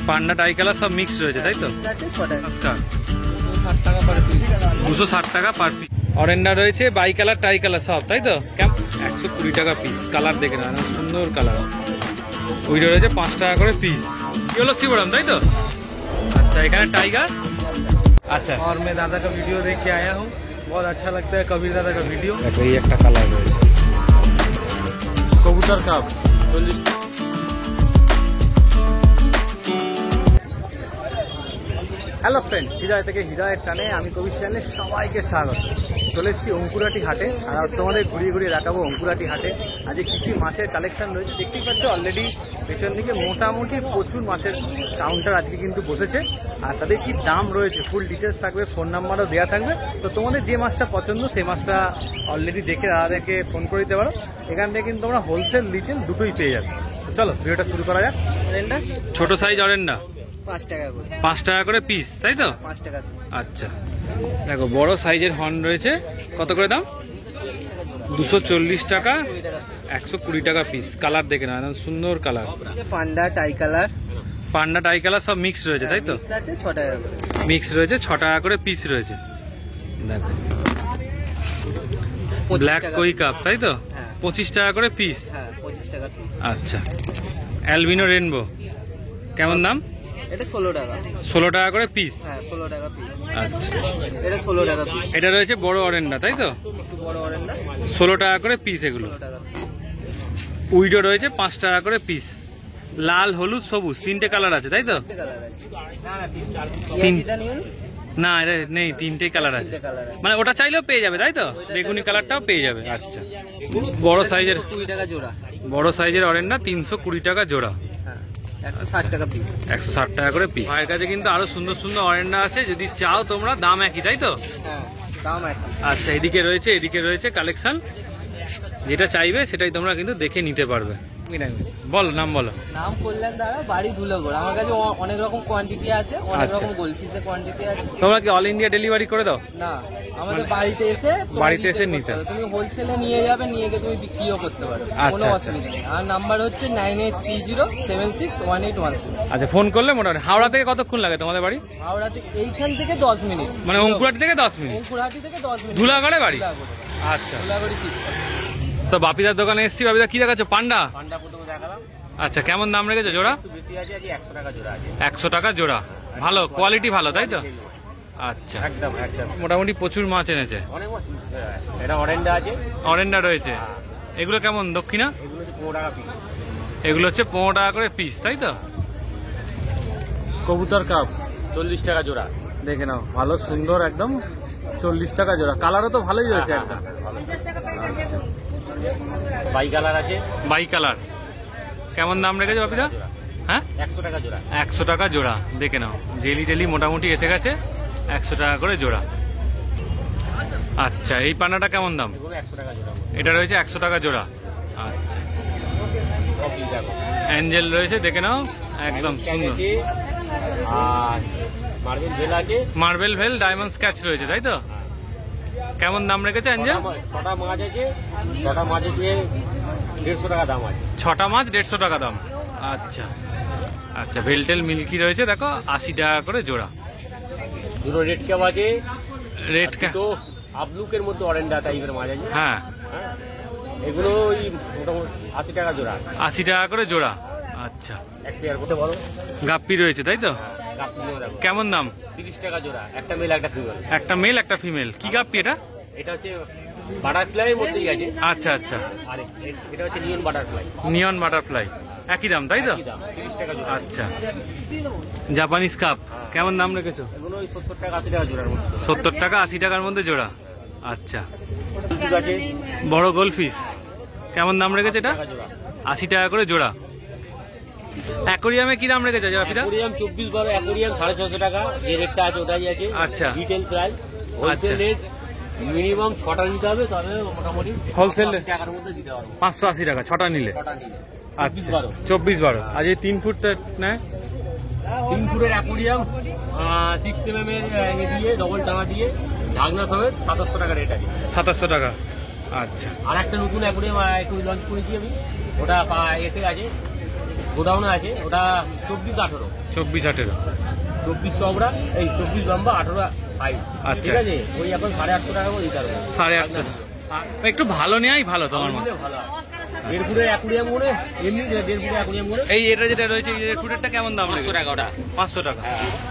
পান্ডা টাই colour সব mix রয়েছে তাই তো? 260 টাকা পার পিস। অরেন্ডা রয়েছে, বাই কালার টাই কালার সব তাই তো? 120 টাকা পিস। কালার দেখে না, সুন্দর কালার। ওইটা রয়েছে 5 টাকা করে পিস। কি হলো শিবরাম তাই তো? अच्छा এখানে টাইগার। अच्छा और मैं दादा का वीडियो देख के आया हूँ, बहुत अच्छा लगता है कबीर दादा का वीडियो। देखो ये একটা কালার রয়েছে कबूतर का 40। হ্যালো ফ্রেন্ড, হৃদয় থেকে হৃদয়ের টানে আমি কবির চ্যানেলে সবাইকে স্বাগত। চলে এসেছি অঙ্কুরাটি হাটে, আর তোমাদের ঘুরিয়ে ঘুরিয়ে দেখাবো অঙ্কুরাটি হাটে আজকে কী কী মাছের কালেকশন রয়েছে। দেখতেই পাচ্ছ অলরেডি পেছন দিকে মোটামুটি প্রচুর মাছের কাউন্টার আজকে কিন্তু বসেছে, আর তাদের কি দাম রয়েছে ফুল ডিটেলস থাকবে, ফোন নাম্বারও দেওয়া থাকবে। তো তোমাদের যে মাছটা পছন্দ সেই মাছটা অলরেডি দেখে দাদাদেরকে ফোন করে দিতে পারো। এখান থেকে কিন্তু তোমরা হোলসেল রিটেল দুটোই পেয়ে যাবে। চলো ভিডিওটা শুরু করা যাক। অরেন্ডা ছোট সাইজ অরেন্ডা 5 টাকা করে, 5 টাকা করে পিস তাই তো? 5 টাকা পিস। আচ্ছা দেখো বড় সাইজের হর্ন রয়েছে, কত করে দাম? 240 টাকা, 120 টাকা পিস। কালার দেখে না, সুন্দর কালার। পান্ডা টাই কালার, পান্ডা টাই কালার সব মিক্স রয়েছে তাই তো? মিক্স আছে 6 টাকা করে, মিক্স রয়েছে 6 টাকা করে পিস রয়েছে। দেখো ব্ল্যাক কই কাপ তাই তো? 25 টাকা করে পিস। হ্যাঁ 25 টাকা পিস। আচ্ছা অ্যালবিনো রেনবো কেমন দাম? এটা 16 টাকা। 16 টাকা করে পিস। হ্যাঁ 16 টাকা পিস। আচ্ছা এটা 16 টাকা পিস। এটা রয়েছে বড় অরেন্ডা তাই তো? একটু বড় অরেন্ডা 16 টাকা করে পিস এগুলো। 16 টাকা পিস। উইডো রয়েছে 5 টাকা করে পিস। লাল হলুদ সবুজ তিনটে কালার আছে তাই তো? কালার আছে। তিন- এটা নিন না এটা নেই, তিনটেই কালার আছে। তিনটে কালার আছে। মানে ওটা চাইলেও পেয়ে যাবে তাই তো? বেগুনি কালারটাও পেয়ে যাবে। আচ্ছা বড় সাইজের, 20 টাকা জোড়া। বড় সাইজের অরেন্ডা 320 টাকা জোড়া। হ্যাঁ 160 টাকা পিস। 160 টাকা করে পিস। ভাইয়ের কাছে কিন্তু আরো সুন্দর সুন্দর অরেন্ডা আছে, যদি চাও তোমরা। দাম একই তাই তো? হ্যাঁ দাম একই। আচ্ছা এদিকে রয়েছে কালেকশন, যেটা চাইবে সেটাই তোমরা কিন্তু দেখে নিতে পারবে। বলো নাম বলো। নাম কল্যাণ দ্বারা, বাড়ি ধুলাগড়। আমার কাছে অনেক রকম কোয়ান্টিটি আছে, অনেক আচ্ছা। রকম গোলফিশের কোয়ান্টিটি আছে। তোমরা কি অল ইন্ডিয়া ডেলিভারি করে দাও? না, আমাদের বাড়িতে এসে তোমার বাড়িতে এসে ই নিতে করতে হবে। তুমি হোলসেলে নিয়ে যাবে, নিয়ে গিয়ে তুমি বিক্রিও করতে পারো, কোনো আচ্ছা। অসুবিধা নেই। আর নাম্বার হচ্ছে 9830761816। আচ্ছা ফোন করলে মোটামুটি। হাওড়া থেকে কতক্ষণ লাগে তোমাদের বাড়ি? হাওড়া থেকে এইখান থেকে 10 মিনিট, মানে অঙ্কুরাটি থেকে 10 মিনিট। অঙ্কুরহাটি থেকে 10 মিনিট। ধুলাগড়ে বাড়ি? ধুলাগড়ে। আচ্ছা ধুলাগড়ি শিফট। তো বাপিদার দোকানে এসছি। বাপিদা কি দেখাচ্ছ? পান্ডা। পান্ডা প্রথমে দেখালাম। আচ্ছা কেমন দাম রেখেছো জোড়া? একটু বেশি আছে, আজকে 100 টাকা জোড়া আছে। 100 টাকা জোড়া। ভালো কোয়ালিটি, ভালো তাই তো? আচ্ছা একদম একদম মোটামুটি প্রচুর মাছ এনেছে। অনেক মাছ। এটা অরেন্ডা আছে, অরেন্ডা রয়েছে। এগুলো কেমন দক্ষিণা? এগুলো হচ্ছে 15 টাকা পিস। এগুলো হচ্ছে 15 টাকা করে পিস তাই তো? কবুতর কাপ 40 টাকা জোড়া। দেখে নাও, ভালো সুন্দর একদম 40 টাকা জোড়া। কালারও তো ভালোই রয়েছে একদম। বাই কালার আছে, বাই কালার কেমন দাম রেখেছো বাপিদা? হ্যাঁ 100 টাকা জোড়া। 100 টাকা জোড়া। দেখে নাও জেলি টেলি মোটামুটি এসে গেছে। 100 টাকা করে জোড়া। আচ্ছা এই পানাটা কেমন দাম? এগুলো 100 টাকা জোড়া। এটা রয়েছে 100 টাকা জোড়া। আচ্ছা কপি দেখো, অ্যাঞ্জেল রয়েছে, দেখে নাও একদম সুন্দর। আর মার্বেল ভেল আছে। মার্বেল ভেল ডায়মন্ড স্ক্যাচ রয়েছে তাই তো? কেমন দাম রেখেছে অ্যাঞ্জেল? 6টা মাছ আছে, 6টা মাছ আছে 150 টাকা দাম আছে। 6টা মাছ 150 টাকা দাম। আচ্ছা আচ্ছা ভেলটেল মিল্কি রয়েছে, দেখো 80 টাকা করে জোড়া। দুটো রেড ক্যাপ আছে, রেড তো আবলুকের মধ্যে অরেন্ডা টাইপের মাছ আছে। হ্যাঁ হ্যাঁ, এগুলো ওই মোটামুটি 80 টাকা জোড়া। 80 টাকা করে জোড়া। আচ্ছা এক পেয়ার করতে পারো। গাপ্পি রয়েছে তাই তো? গাপ্পিও দেখো, কেমন দাম? 30 টাকা জোড়া। একটা মেল একটা ফিমেল। একটা মেল একটা ফিমেল। কি গাপ্পি এটা? এটা হচ্ছে বাটারফ্লাইয়ের মধ্যেই আছে। আচ্ছা আচ্ছা আর এটা হচ্ছে নিয়ন বাটারফ্লাই। নিয়ন বাটারফ্লাই একই দাম তাই তো? কি দাম? 30 টাকা জোড়া। আচ্ছা জাপানিজ কাপ কেমন দাম রেখেছো? এগুলো ওই 70 টাকা 80 টাকা জোড়ার মধ্যে। 70 টাকা 80 টাকার মধ্যে জোড়া। আচ্ছা ঠিক আছে, বড় গোলফিশ কেমন দাম রেখেছে এটা? 80 টাকা জোড়া। 80 টাকা করে জোড়া। অ্যাকোরিয়ামে কি দাম রেখেছে বাপিদা? অ্যাকোরিয়াম 24 12, অ্যাকোরিয়াম 650 টাকা। যে রেটটা আছে ওটাই আছে। আচ্ছা। রিটেল প্রাইস, আচ্ছা। হোলসেল রেট মিনিমাম 6টা নিতে হবে, তবে মোটামুটি হোলসেল 580 টাকার মধ্যে দিতে পারবো। 580 টাকা 6টা নিলে। 6টা নিলে আচ্ছা 24 12। 24 12। আর এই 3 ফুট নেয় 3 ফুটের অ্যাকোরিয়াম 6 mm এর দিয়ে ডবল টানা দিয়ে ঢাকনা সমেত 2700 টাকা রেট আছে। 2700 টাকা। আচ্ছা আর একটা নতুন অ্যাকোরিয়াম একটু লঞ্চ করেছি আমি, ওটা এতে আছে গোডাউনে আছে, ওটা 24-18, 24-18। 24 চওড়া, এই 24 লম্বা, 18 হাইট। আচ্ছা। ঠিক আছে, ওই এখন 850 টাকা করে দিতে পারবো। 850। একটু ভালো নেওয়াই ভালো তোমার মনে। ভালো 1.5 ফুটের অ্যাকুরিয়াম করে, এমনি 1.5 ফুটের অ্যাকুরিয়াম করে। এই এটা যেটা রয়েছে এই 1.5 ফুটেরটা কেমন দাম? 500 টাকা ওটা। 500 টাকা।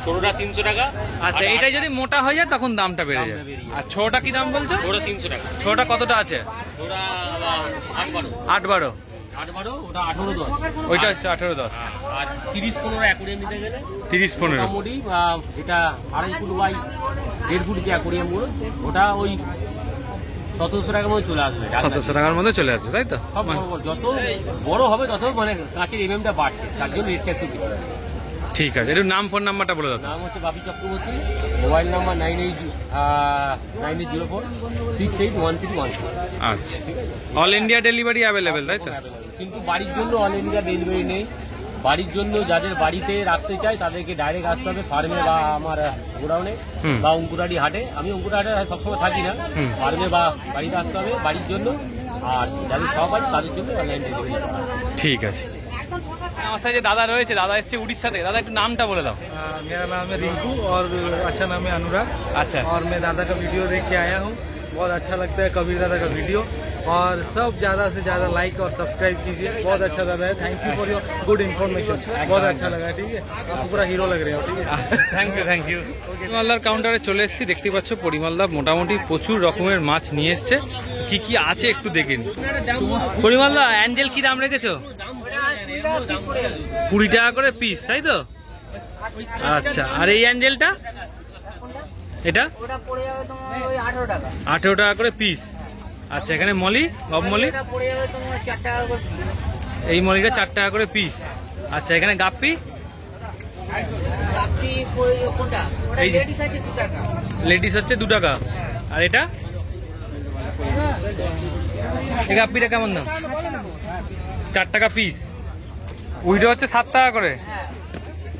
ছোটটা 300 টাকা। আচ্ছা, এইটা যদি মোটা হয়ে যায় তখন দামটা বেড়ে যায়। আর ছোটটা কি দাম বলছো? ওটা 300 টাকা। ছোটটা কতটা আছে? ওটা 8-12। 8-12। 8-12, ওটা 18-10। ওইটা হচ্ছে 18-10। আর 30-15 অ্যাকুরিয়াম নিতে গেলে 30-15। মোটামুটি এটা 2.5 ফুট বাই 1.5 ফুট যে অ্যাকুরিয়াম গুলো, ওটা ওই 1700 টাকার মধ্যে চলে আসবে। 1700 টাকার মধ্যে চলে আসবে, তাই তো? সব বড় বড়, যত বড় হবে তত মানে কাঁচের এমএমটা বাড়ছে, তার জন্য রেটটা একটু বেশি। ঠিক আছে, একটু নাম ফোন নাম্বারটা বলে দাও। নাম হচ্ছে বাপি চক্রবর্তী, মোবাইল নাম্বার 9804681313। আচ্ছা, অল ইন্ডিয়া ডেলিভারি অ্যাভেলেবেল, তাই তো? কিন্তু বাড়ির জন্য অল ইন্ডিয়া ডেলিভারি নেই। বাড়ির জন্য যাদের বাড়িতে রাখতে চায় তাদেরকে ডাইরেক্ট আসতে হবে ফার্মে বা আমার গোডাউনে হুম। বা অঙ্কুরাটি হাটে। আমি অঙ্কুরাটি হাটে সবসময় থাকি না, হুম। ফার্মে বা বাড়িতে আসতে হবে বাড়ির জন্য। আর যাদের সব আছে তাদের জন্য অনলাইন ডেলিভারি। ঠিক আছে। আমার সাথে যে দাদা রয়েছে, দাদা এসছে উড়িষ্যা থেকে। দাদা একটু নামটা বলে দাও। मेरा नाम है रिंकू और अच्छा नाम है अनुराग। अच्छा। और मैं दादा का वीडियो देख के आया हूँ, बहुत अच्छा लगता है कबीर दादा का वीडियो। और सब ज़्यादा से ज़्यादा लाइक और सब्सक्राइब कीजिए, बहुत अच्छा दादा है। Thank you for your good information, बहुत अच्छा लगा। ठीक है, आप पूरा हीरो लग रहे हो। ठीक है, থ্যাংক ইউ। পরিমলদার কাউন্টারে চলে এসেছি, দেখতে পাচ্ছ পরিমলদা মোটামুটি প্রচুর রকমের মাছ নিয়ে এসছে। কি কি আছে একটু দেখে নি। পরিমলদা, অ্যাঞ্জেল কি দাম রেখেছো? 20 টাকা করে পিস, তাই তো? আচ্ছা, আর এই অ্যাঞ্জেলটা এটা ওটা পড়ে যাবে তোমার ওই 18 টাকা। 18 টাকা করে পিস। আচ্ছা, এখানে মলি, গব মলি, এটা পড়ে যাবে তোমার 4 টাকা করে piece। এই মলিটা 4 টাকা করে পিস। আচ্ছা, এখানে গাপ্পি, আপনি কোনটা? ওটা এই যে। লেডিস আছে 2 টাকা। লেডিস হচ্ছে 2 টাকা। আর এটা এই গাপ্পিটা কেমন দাম? 4 টাকা পিস। উইডো হচ্ছে 7 টাকা করে। হ্যাঁ,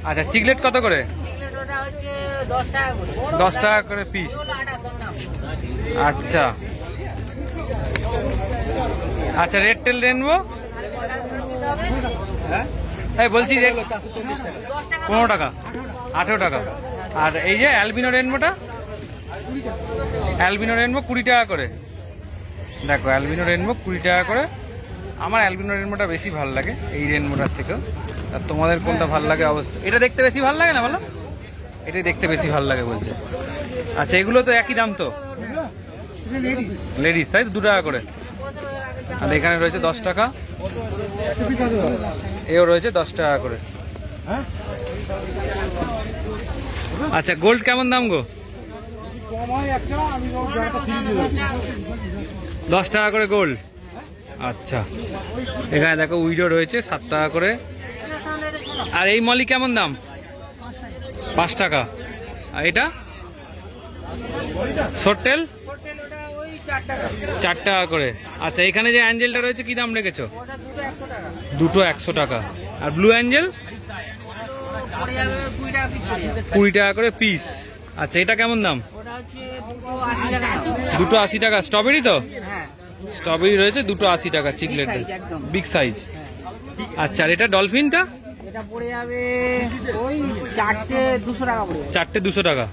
আচ্ছা, চিকলেট কত করে? সিগলেট ওটা হচ্ছে 10 টাকা করে। 10 টাকা করে পিস। ওটা 28 নাম। আচ্ছা আচ্ছা, রেড টেল রেনবো তাহলে কটা ফেরত দিতে হবে? এই বলছি রেড 10 টাকা। 15 টাকা, 18 টাকা। আর এই যে অ্যালবিনো রেনবোটা, অ্যালবিনো রেনবো 20 টাকা করে। দেখো, অ্যালবিনো রেনবো 20 টাকা করে। আমার অ্যালবিনো রেনবোটা বেশি ভালো লাগে এই রেনবোটার থেকেও। আর তোমাদের কোনটা ভালো লাগে অবশ্যই। এটা দেখতে বেশি ভালো লাগে না বলো? এটাই দেখতে বেশি ভালো লাগে বলছে। আচ্ছা, এগুলো তো একই দাম তো? লেডিস, তাই তো? 2 টাকা করে। আর এখানে রয়েছে 10 টাকা, এও রয়েছে 10 টাকা করে। আচ্ছা, গোল্ড কেমন দাম গো? 10 টাকা করে গোল্ড। আচ্ছা, এখানে দেখো উইডো রয়েছে 7 টাকা করে। আর এই মলি কেমন দাম? 5 টাকা। আর এটা শর্টেল হোটেল ওটা ওই 4 টাকা। 4 টাকা করে। আচ্ছা, এখানে যে অ্যাঞ্জেলটা রয়েছে কি দাম রেখেছো? ওটা দুটো 100 টাকা। দুটো 100 টাকা। আর ব্লু অ্যাঞ্জেল পড়ে যাবে 20 টাকা পিস পড়ে যাবে। 20 টাকা করে পিস। আচ্ছা, এটা কেমন দাম? ওটা হচ্ছে দুটো 80 টাকা দাম। দুটো 80 টাকা। স্ট্রবেরি তো? হ্যাঁ, স্ট্রবেরি রয়েছে দুটো 80 টাকা, চিকলেট size একদম। Big size. হ্যাঁ। আচ্ছা, আর এটা ডলফিনটা এটা পড়ে যাবে ওই 4টে 200 টাকা পড়ে যাবে। 4টে 200 টাকা।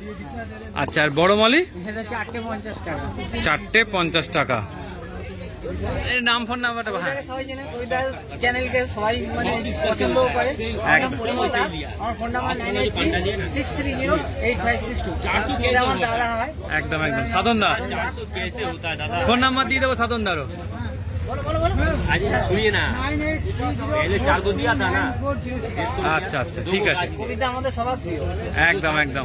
আচ্ছা, আর বড় মলি এটা 4টে 50 টাকা। 4টে 50 টাকা। এর নাম ফোন নাম্বারটা হ্যাঁ ওইটাকে সবাই জানে, ওইটা চ্যানেলকে সবাই মানে পছন্দ করে। একদম। আমার ফোন নাম্বার 9836308562। এটা আমার দাদা হয়। একদম একদম। সাধন দা, कैसे होता है दादा? ফোন নাম্বার দিয়ে দেবো সাধন দারও। বলো বলো বলো। आज सुनिए ना, पहले 4 को दिया था ना। আচ্ছা আচ্ছা, ঠিক আছে। কবিতা আমাদের সবার প্রিয়। একদম একদম।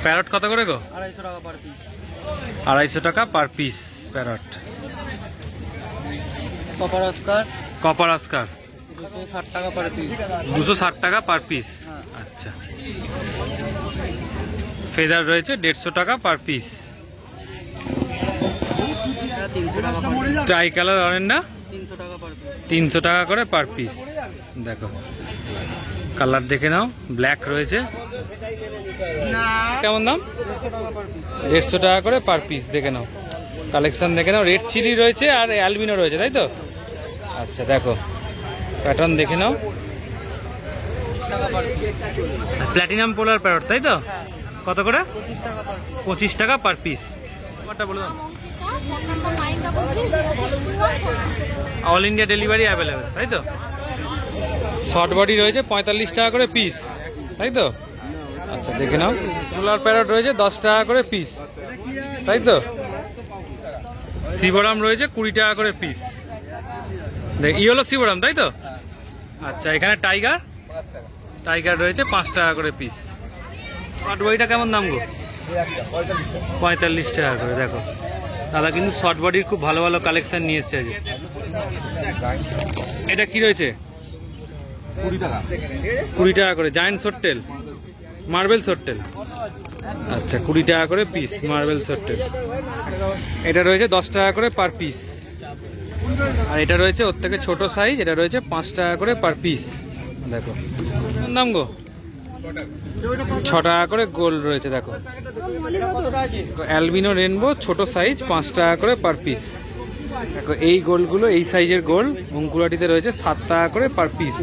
প্যারট কত করে গো? 250 টাকা পার পিস। 250 টাকা per piece parrot. Copper Oscar copper Oscar 260 টাকা পার পিস। 260 টাকা পার পিস। আচ্ছা, ফেদার রয়েছে 150 টাকা পার পিস। 300 টাকা পার পিস। ট্রাই কালার অরেন্ডা 300 টাকা পার পিস। 300 টাকা করে পার পিস। দেখো, কালার দেখে নাও, ব্ল্যাক রয়েছে। কেমন দাম? 150 টাকা করে পার পিস। দেখে নাও, কালেকশন দেখে নাও। রেড চিলি রয়েছে আর অ্যালবিনো রয়েছে, তাই তো? আচ্ছা, দেখো প্যাটার্ন দেখে নাও। প্ল্যাটিনাম পোলার প্যারট তাই তো? কত করে? 25 টাকা পার পিস। ব্যাপারটা বলে দাও। অল ইন্ডিয়া ডেলিভারি অ্যাভেলেবেল তাই তো? শর্ট বডি রয়েছে 45 টাকা করে পিস তাই তো? আচ্ছা দেখে নাও। পোলার প্যারট রয়েছে 10 টাকা করে পিস তাই তো? শিবরাম রয়েছে 20 টাকা করে পিস। ই হলো শিবরাম তাই তো? আচ্ছা এখানে টাইগার, টাইগার রয়েছে 5 টাকা করে পিস। শর্ট বডিটা কেমন দাম গো? 45 টাকা করে। দেখো দাদা কিন্তু শর্ট বডির খুব ভালো ভালো কালেকশন নিয়ে এসছে আজ। এটা কি রয়েছে? 20 টাকা করে। Giant short tail, marble short tail. আচ্ছা 20 টাকা করে পিস মার্বেল শর্টটেল। এটা রয়েছে 10 টাকা করে পার পিস। আর এটা রয়েছে ওর থেকে ছোট সাইজ, এটা রয়েছে 5 টাকা করে পার পিস। দেখো দাম গো 6 টাকা করে গোল্ড রয়েছে। দেখো অ্যালবিনো রেনবো ছোট সাইজ 5 টাকা করে পার পিস। দেখো এই গোল্ডগুলো এই সাইজের গোল্ড অঙ্কুরাটিতে রয়েছে 7 টাকা করে পার পিস।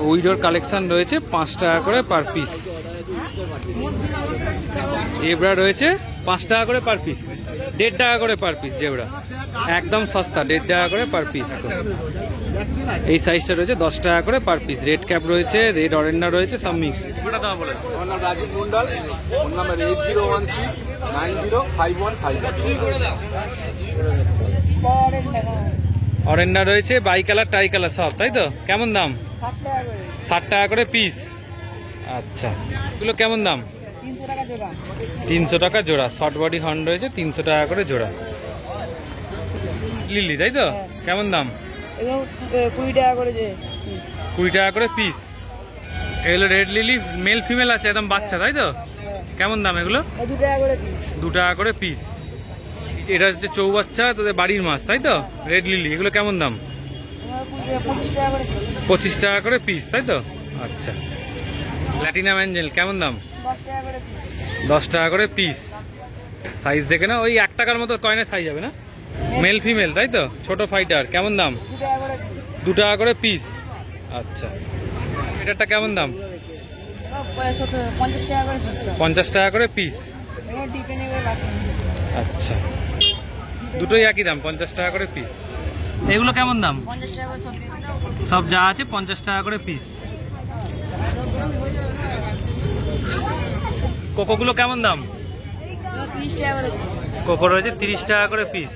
উইডোর কালেকশন রয়েছে 5 টাকা করে পার পিস। জেব্রা রয়েছে 5 টাকা করে পার পিস, 1.5 টাকা করে পার পিস। জেব্রা একদম সস্তা, 1.5 টাকা করে পার পিস। এই সাইজটা রয়েছে 10 টাকা করে পার পিস। রেড ক্যাপ রয়েছে, রেড অরেন্ডা রয়েছে, সব মিক্স। ওটা দাম বলে। আমার নাম রাজীব মন্ডল, ফোন নাম্বার 8013905155। অরেন্ডা রয়েছে বাই কালার টাই কালার সব তাই তো? কেমন দাম? 60 টাকা করে পিস। আচ্ছা এগুলো কেমন দাম? 300 টাকা জোড়া। শর্ট বডি হর্ন রয়েছে 300 টাকা করে জোড়া। লিলি তাই তো? কেমন দাম? 20 টাকা করে। 20 টাকা করে পিস। এগুলো রেড লিলি মেল ফিমেল আছে, একদম বাচ্চা তাই তো? কেমন দাম এগুলো? 2 টাকা করে পিস। 2 টাকা করে পিস। এটা হচ্ছে চৌবাচ্চা, তোদের বাড়ির মাছ তাই তো? রেড লিলি এগুলো কেমন দাম? 25 টাকা করে। 25 টাকা করে পিস তাই তো? আচ্ছা প্ল্যাটিনাম অ্যাঞ্জেল কেমন দাম? 10 টাকা করে পিস। 10 টাকা করে পিস। সাইজ দেখে না, ওই 1 টাকার মতো কয়েনের সাইজ হবে না? মেল ফিমেল তাই তো? ছোট ফাইটার কেমন দাম? 2 টাকা করে পিস। 2 টাকা করে পিস। আচ্ছা এটারটা কেমন দাম? 50 টাকা করে পিস। 50 টাকা করে পিস। ডিপেন্ড করে বাকি। আচ্ছা দুটোই একই দাম, 50 টাকা করে পিস। এগুলো কেমন দাম? 50 টাকা করে সব যা আছে 50 টাকা করে পিস। কোকোগুলো কেমন দাম? 30 টাকা করে পিস। কোকো রয়েছে 30 টাকা করে পিস।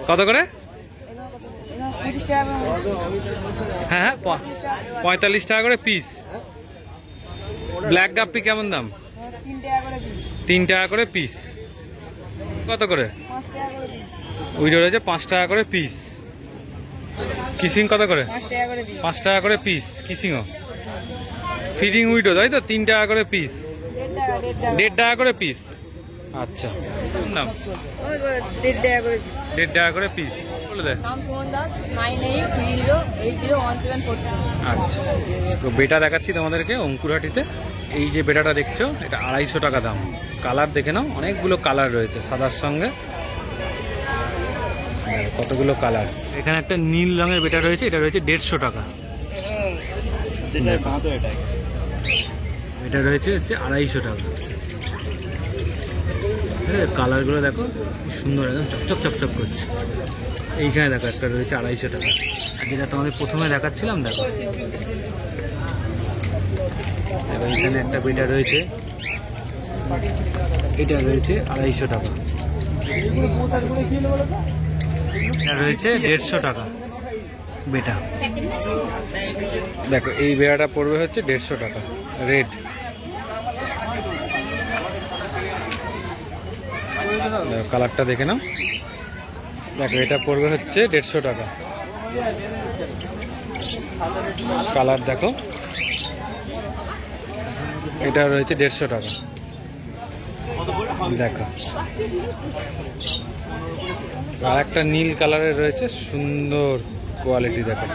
কত করে? 30 টাকা করে। হ্যাঁ হ্যাঁ 45 টাকা করে পিস। ব্ল্যাক গাপ্পি কেমন দাম? 3 টাকা করে পিস। 3 টাকা করে পিস। কত করে? 5 টাকা করে পিস। উইডো রয়েছে 5 টাকা করে পিস। কিসিং কত করে? 5 টাকা করে পিস। 5 টাকা করে পিস কিসিংও। ফিডিং উইডো তাই তো? 3 টাকা করে পিস। 1.5 টাকা করে পিস। আচ্ছা দাম? 1.5 টাকা করে পিস। 1.5 টাকা করে পিস বলে দেয়। নাম সুমন দাস, 9830801742। আচ্ছা তো বেটা দেখাচ্ছি তোমাদেরকে অঙ্কুরহাটিতে। এই যে বেটাটা দেখছো এটা 250 টাকা দাম। কালার দেখে নাও, অনেকগুলো কালার রয়েছে সাদার সঙ্গে, কতগুলো কালার। এখানে একটা নীল রঙের বেটা রয়েছে, এটা রয়েছে 150 টাকা। এটা রয়েছে 250 টাকা। কালারগুলো দেখো কি সুন্দর, একদম চকচক চকচক করছে। এইখানে দেখো একটা রয়েছে 250 টাকা। আর যেটা তোমাদের প্রথমে দেখাচ্ছিলাম দেখো, এইখানে একটা বেটা রয়েছে, এটা রয়েছে 250 টাকা। এটা রয়েছে 150 টাকা বেটা। দেখো এই বেড়াটা পড়বে হচ্ছে 150 টাকা রেড। কালারটা দেখে নাও, দেখো এটা পড়বে হচ্ছে 150 টাকা। কালার দেখো, এটা রয়েছে 150 টাকা। দেখো আর একটা নীল কালারের রয়েছে, সুন্দর কোয়ালিটি। দেখো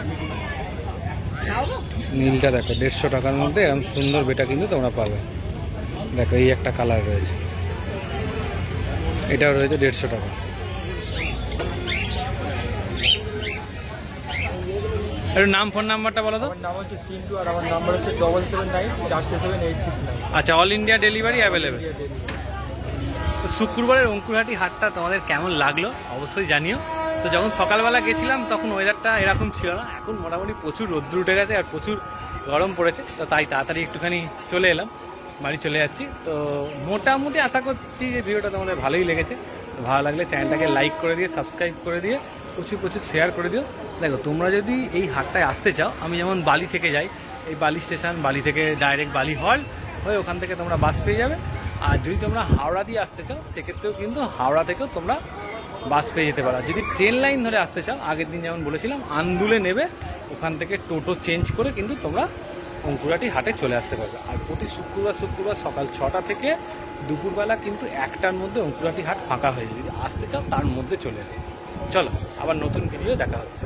নীলটা দেখো 150 টাকার মধ্যে এরকম সুন্দর বেটা কিন্তু তোমরা পাবে। দেখো এই একটা কালার রয়েছে, এটাও রয়েছে 150 টাকা। একটু নাম ফোন নাম্বারটা বলো তো। আমার নাম হচ্ছে সিন্টু আর আমার নাম্বার হচ্ছে 7794478669। আচ্ছা, অল ইন্ডিয়া ডেলিভারি অ্যাভেলেবেল। তো শুক্রবারের অঙ্কুরহাটি হাটটা তোমাদের কেমন লাগলো অবশ্যই জানিও। তো যখন সকালবেলা গেছিলাম তখন ওয়েদারটা এরকম ছিল না, এখন মোটামুটি প্রচুর রোদ্দুর উঠে গেছে আর প্রচুর গরম পড়েছে। তো তাই তাড়াতাড়ি একটুখানি চলে এলাম, বাড়ি চলে যাচ্ছি। তো মোটামুটি আশা করছি যে ভিডিওটা তোমাদের ভালোই লেগেছে। তো ভালো লাগলে চ্যানেলটাকে লাইক করে দিয়ে সাবস্ক্রাইব করে দিয়ে প্রচুর প্রচুর শেয়ার করে দিও। দেখো তোমরা যদি এই হাটটায় আসতে চাও, আমি যেমন বালি থেকে যাই, এই বালি স্টেশন, বালি থেকে ডাইরেক্ট বালি হল হয়ে ওখান থেকে তোমরা বাস পেয়ে যাবে। আর যদি তোমরা হাওড়া দিয়ে আসতে চাও সেক্ষেত্রেও কিন্তু হাওড়া থেকেও তোমরা বাস পেয়ে যেতে পারো। যদি ট্রেন লাইন ধরে আসতে চাও, আগের দিন যেমন বলেছিলাম আন্দুলে নেবে, ওখান থেকে টোটো চেঞ্জ করে কিন্তু তোমরা অঙ্কুরহাটি হাটে চলে আসতে পারবে। আর প্রতি শুক্রবার সকাল 6টা থেকে দুপুরবেলা কিন্তু 1টার মধ্যে অঙ্কুরহাটি হাট ফাঁকা হয়ে যায়। যদি আসতে চাও তার মধ্যে চলে আসো। চলো আবার নতুন ভিডিও দেখা হচ্ছে।